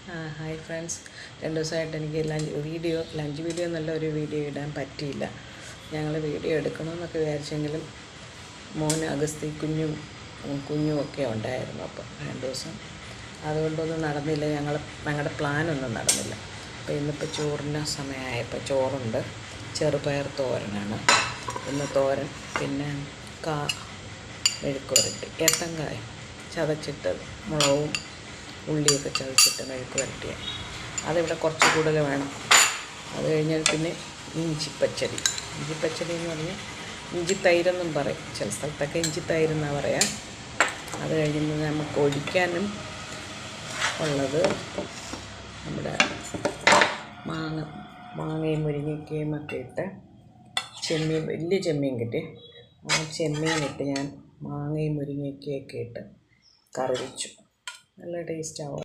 Hi friends, 2 ദിവസമായിട്ട് എനിക്ക് lunch video നല്ലൊരു വീഡിയോ ഇടാൻ പറ്റിയില്ല. ഞങ്ങൾ വീഡിയോ എടുക്കണമെന്നൊക്കെ വിചാരിച്ചെങ്കിലും മോന് അഗസ്തി കുഞ്ഞും ഒക്കെ ഉണ്ടായിരുന്നു. അപ്പോൾ 2 ദിവസം അതുകൊണ്ടൊന്നും നടന്നില്ല. ഞങ്ങളുടെ പ്ലാനൊന്നും നടന്നില്ല. അപ്പോൾ ഇന്നിപ്പോൾ ചോറിന് സമയമായപ്പോൾ ചോറുണ്ട്. ചെറുപയർ തോരനാണ് ഇന്ന് തോരൻ. പിന്നെ മെഴുക്കുവരട്ടി, ഏത്തങ്കായ ചതച്ചിട്ടത്, മുളകും ഉള്ളിയൊക്കെ ചതച്ചിട്ട് മെഴുക്ക് വരട്ടിയ അതിവിടെ കുറച്ച് കൂടുതൽ വേണം. അത് കഴിഞ്ഞാൽ പിന്നെ ഇഞ്ചിപ്പച്ചടി എന്ന് പറഞ്ഞാൽ ഇഞ്ചിത്തൈരെന്നും പറയും, ചില സ്ഥലത്തൊക്കെ ഇഞ്ചിത്തൈരെന്നാണ് പറയാം. അത് കഴിഞ്ഞ് നമുക്ക് ഒഴിക്കാനും ഉള്ളത് നമ്മുടെ മാങ്ങയും മുരിങ്ങയ്ക്കയും ഒക്കെ ഇട്ട് വലിയ ചെമ്മീൻ കിട്ടി. ആ ചെമ്മീനിട്ട് ഞാൻ മാങ്ങയും മുരിങ്ങയ്ക്കയൊക്കെ ഇട്ട് കറി വെച്ചു. നല്ല ടേസ്റ്റാവും.